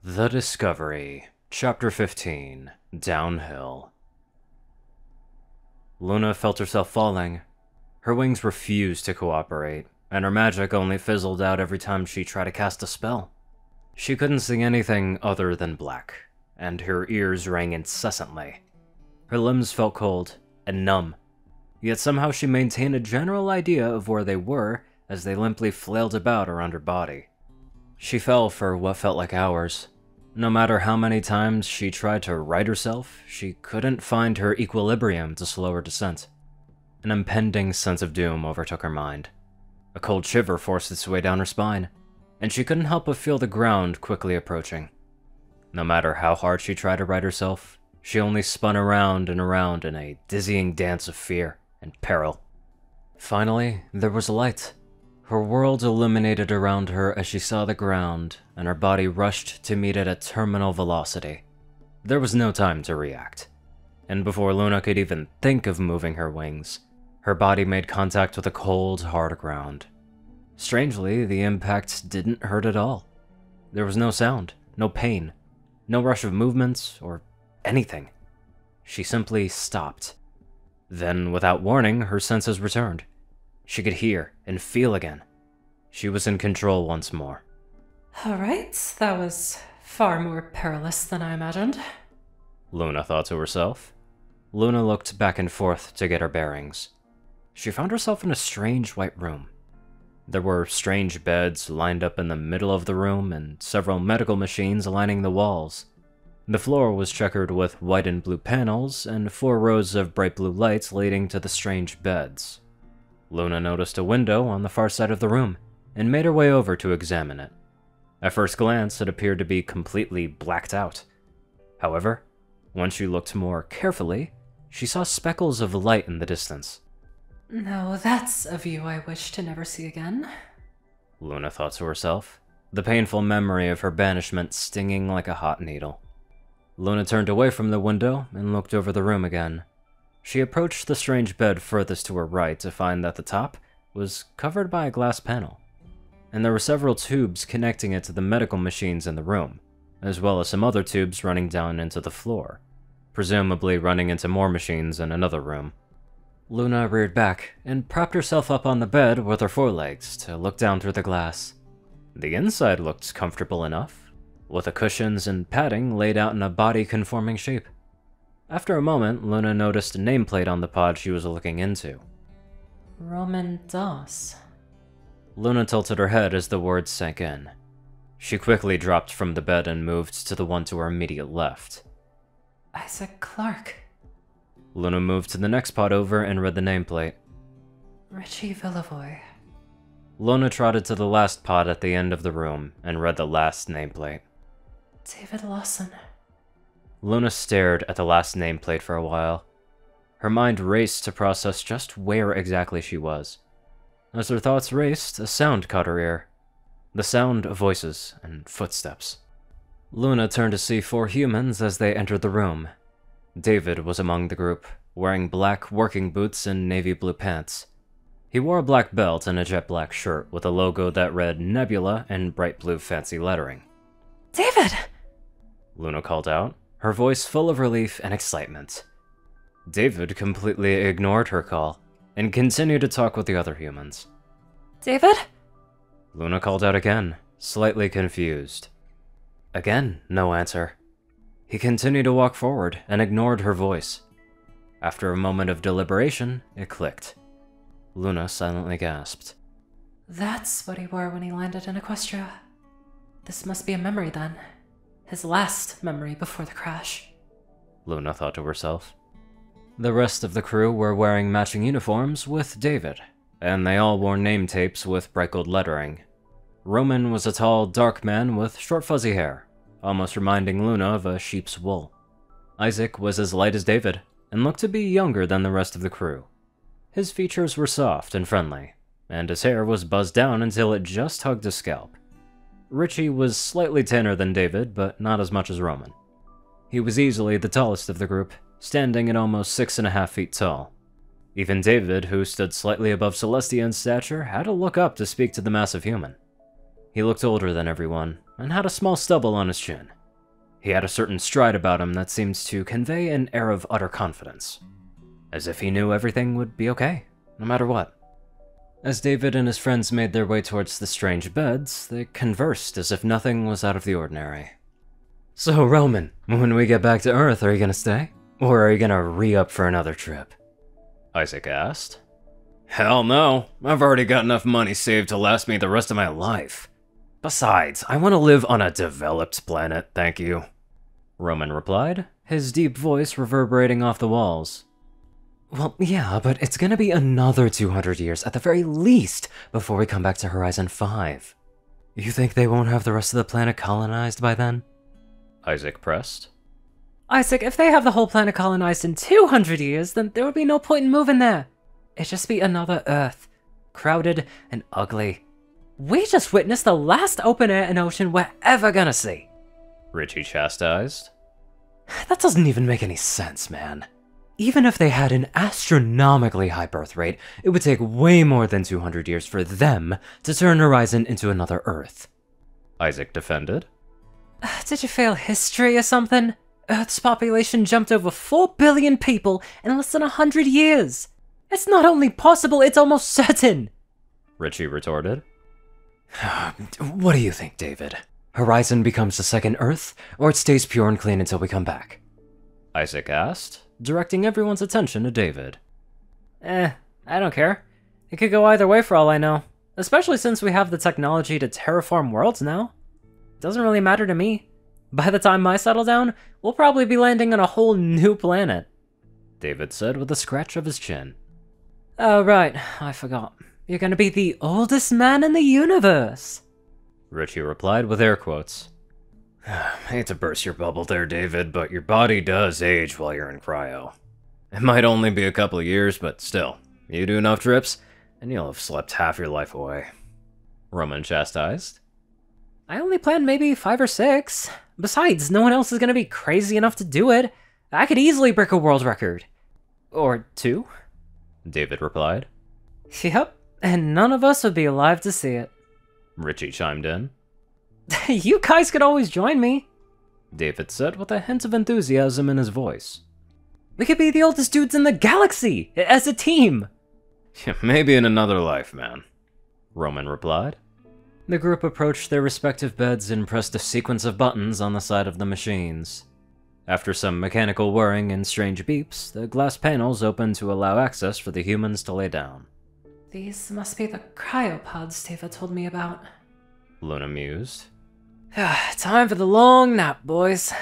The Discovery, Chapter 15, Downhill. Luna felt herself falling. Her wings refused to cooperate, and her magic only fizzled out every time she tried to cast a spell. She couldn't see anything other than black, and her ears rang incessantly. Her limbs felt cold and numb, yet somehow she maintained a general idea of where they were as they limply flailed about around her body. She fell for what felt like hours. No matter how many times she tried to right herself, she couldn't find her equilibrium to slow her descent. An impending sense of doom overtook her mind. A cold shiver forced its way down her spine, and she couldn't help but feel the ground quickly approaching. No matter how hard she tried to right herself, she only spun around and around in a dizzying dance of fear and peril. Finally, there was a light. Her world illuminated around her as she saw the ground, and her body rushed to meet it at terminal velocity. There was no time to react, and before Luna could even think of moving her wings, her body made contact with a cold, hard ground. Strangely, the impact didn't hurt at all. There was no sound, no pain, no rush of movements, or anything. She simply stopped. Then, without warning, her senses returned. She could hear and feel again. She was in control once more. Alright, that was far more perilous than I imagined. Luna thought to herself. Luna looked back and forth to get her bearings. She found herself in a strange white room. There were strange beds lined up in the middle of the room and several medical machines lining the walls. The floor was checkered with white and blue panels and 4 rows of bright blue lights leading to the strange beds. Luna noticed a window on the far side of the room and made her way over to examine it. At first glance, it appeared to be completely blacked out. However, once she looked more carefully, she saw speckles of light in the distance. Now that's a view I wish to never see again. Luna thought to herself, the painful memory of her banishment stinging like a hot needle. Luna turned away from the window and looked over the room again. She approached the strange bed furthest to her right to find that the top was covered by a glass panel, and there were several tubes connecting it to the medical machines in the room, as well as some other tubes running down into the floor, presumably running into more machines in another room. Luna reared back and propped herself up on the bed with her forelegs to look down through the glass. The inside looked comfortable enough, with the cushions and padding laid out in a body-conforming shape. After a moment, Luna noticed a nameplate on the pod she was looking into. Roman DOS. Luna tilted her head as the words sank in. She quickly dropped from the bed and moved to the one to her immediate left. Isaac Clarke. Luna moved to the next pod over and read the nameplate. Richie Villavoy. Luna trotted to the last pod at the end of the room and read the last nameplate. David Lawson. Luna stared at the last nameplate for a while. Her mind raced to process just where exactly she was. As her thoughts raced, a sound caught her ear. The sound of voices and footsteps. Luna turned to see 4 humans as they entered the room. David was among the group, wearing black working boots and navy blue pants. He wore a black belt and a jet black shirt with a logo that read Nebula in bright blue fancy lettering. David! Luna called out, her voice full of relief and excitement. David completely ignored her call and continued to talk with the other humans. David? Luna called out again, slightly confused. Again, no answer. He continued to walk forward and ignored her voice. After a moment of deliberation, it clicked. Luna silently gasped. That's what he wore when he landed in Equestria. This must be a memory then. His last memory before the crash. Luna thought to herself. The rest of the crew were wearing matching uniforms with David, and they all wore name tapes with bright gold lettering. Roman was a tall, dark man with short fuzzy hair, almost reminding Luna of a sheep's wool. Isaac was as light as David, and looked to be younger than the rest of the crew. His features were soft and friendly, and his hair was buzzed down until it just hugged his scalp. Richie was slightly tanner than David, but not as much as Roman. He was easily the tallest of the group, standing at almost 6.5 feet tall. Even David, who stood slightly above Celestia in stature, had to look up to speak to the massive human. He looked older than everyone, and had a small stubble on his chin. He had a certain stride about him that seemed to convey an air of utter confidence, as if he knew everything would be okay, no matter what. As David and his friends made their way towards the strange beds, they conversed as if nothing was out of the ordinary. "So, Roman, when we get back to Earth, are you gonna stay? Or are you gonna re-up for another trip?" Isaac asked. "Hell no. I've already got enough money saved to last me the rest of my life. Besides, I want to live on a developed planet, thank you," Roman replied, his deep voice reverberating off the walls. "Well, yeah, but it's gonna be another 200 years at the very least before we come back to Horizon 5. You think they won't have the rest of the planet colonized by then?" Isaac pressed. Isaac, if they have the whole planet colonized in 200 years, then there would be no point in moving there. It'd just be another Earth. Crowded and ugly. We just witnessed the last open air and ocean we're ever gonna see. Richie chastised. That doesn't even make any sense, man. Even if they had an astronomically high birth rate, it would take way more than 200 years for them to turn Horizon into another Earth. Isaac defended. Did you fail history or something? Earth's population jumped over 4 billion people in less than 100 years. It's not only possible, it's almost certain. Richie retorted. What do you think, David? Horizon becomes the second Earth, or it stays pure and clean until we come back? Isaac asked, directing everyone's attention to David. I don't care. It could go either way for all I know. Especially since we have the technology to terraform worlds now. It doesn't really matter to me. By the time I settle down, we'll probably be landing on a whole new planet. David said with a scratch of his chin. Oh right, I forgot. You're gonna be the oldest man in the universe. Richie replied with air quotes. Hate to burst your bubble there, David, but your body does age while you're in cryo. It might only be a couple of years, but still, you do enough trips, and you'll have slept half your life away. Roman chastised. I only planned maybe 5 or 6. Besides, no one else is gonna be crazy enough to do it. I could easily break a world record. Or 2. David replied. Yep, and none of us would be alive to see it. Richie chimed in. You guys could always join me, David said with a hint of enthusiasm in his voice. We could be the oldest dudes in the galaxy, as a team. Maybe in another life, man, Roman replied. The group approached their respective beds and pressed a sequence of buttons on the side of the machines. After some mechanical whirring and strange beeps, the glass panels opened to allow access for the humans to lay down. These must be the cryopods David told me about, Luna mused. Time for the long nap, boys,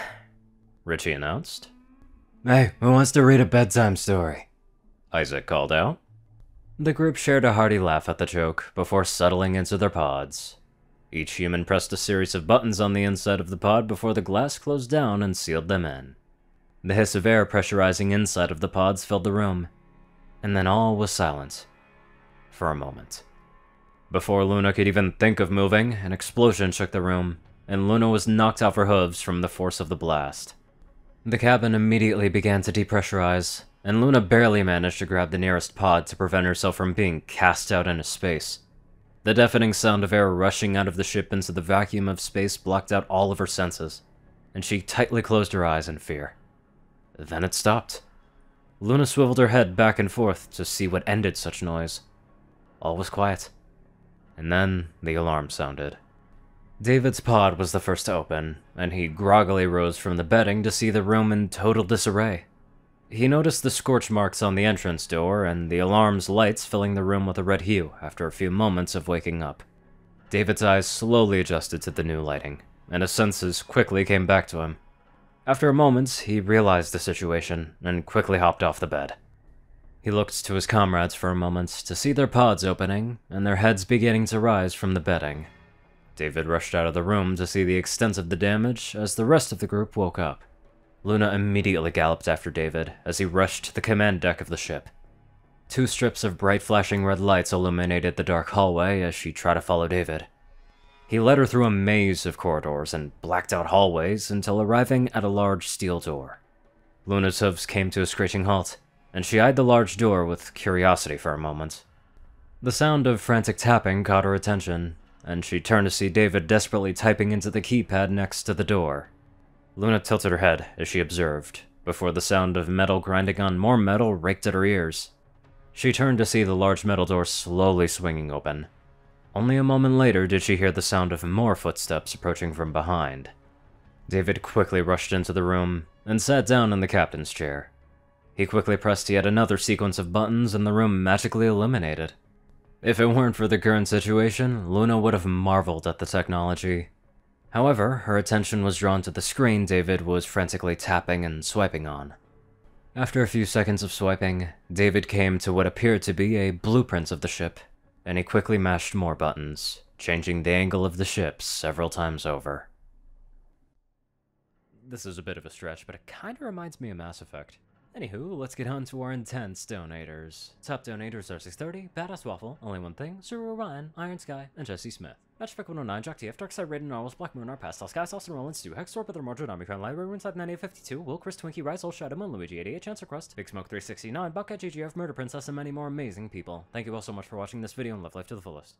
Richie announced. Hey, who wants to read a bedtime story? Isaac called out. The group shared a hearty laugh at the joke before settling into their pods. Each human pressed a series of buttons on the inside of the pod before the glass closed down and sealed them in. The hiss of air pressurizing inside of the pods filled the room, and then all was silent. For a moment. Before Luna could even think of moving, an explosion shook the room, and Luna was knocked off her hooves from the force of the blast. The cabin immediately began to depressurize, and Luna barely managed to grab the nearest pod to prevent herself from being cast out into space. The deafening sound of air rushing out of the ship into the vacuum of space blocked out all of her senses, and she tightly closed her eyes in fear. Then it stopped. Luna swiveled her head back and forth to see what ended such noise. All was quiet. And then the alarm sounded. David's pod was the first to open, and he groggily rose from the bedding to see the room in total disarray. He noticed the scorch marks on the entrance door and the alarm's lights filling the room with a red hue after a few moments of waking up. David's eyes slowly adjusted to the new lighting, and his senses quickly came back to him. After a moment, he realized the situation and quickly hopped off the bed. He looked to his comrades for a moment to see their pods opening and their heads beginning to rise from the bedding. David rushed out of the room to see the extent of the damage as the rest of the group woke up. Luna immediately galloped after David as he rushed to the command deck of the ship. 2 strips of bright flashing red lights illuminated the dark hallway as she tried to follow David. He led her through a maze of corridors and blacked out hallways until arriving at a large steel door. Luna's hooves came to a screeching halt, and she eyed the large door with curiosity for a moment. The sound of frantic tapping caught her attention, and she turned to see David desperately typing into the keypad next to the door. Luna tilted her head as she observed, before the sound of metal grinding on more metal raked at her ears. She turned to see the large metal door slowly swinging open. Only a moment later did she hear the sound of more footsteps approaching from behind. David quickly rushed into the room and sat down in the captain's chair. He quickly pressed yet another sequence of buttons and the room magically illuminated. If it weren't for the current situation, Luna would have marveled at the technology. However, her attention was drawn to the screen David was frantically tapping and swiping on. After a few seconds of swiping, David came to what appeared to be a blueprint of the ship, and he quickly mashed more buttons, changing the angle of the ship several times over. This is a bit of a stretch, but it kinda reminds me of Mass Effect. Anywho, let's get on to our intense donators. Top donators are 630, BadassWaffle, Only One Thing, Ceru, Orion, IronSky, and Jessie Smith. Matchpick 109, JockeTF, Darkside Raiden, Narwhals, Black Moon, Our Pastel, Sky, Sauce, and Rollins, Stu, Hexor, Brother Marjo, Omicron, Library, Runeside 9852, Will, Chris, Twinkie, Rise, Old Shadowman, Luigi 88, Chancer Crust, Big Smoke 369, Bobcat, GGF, Murder Princess, and many more amazing people. Thank you all so much for watching this video and live life to the fullest.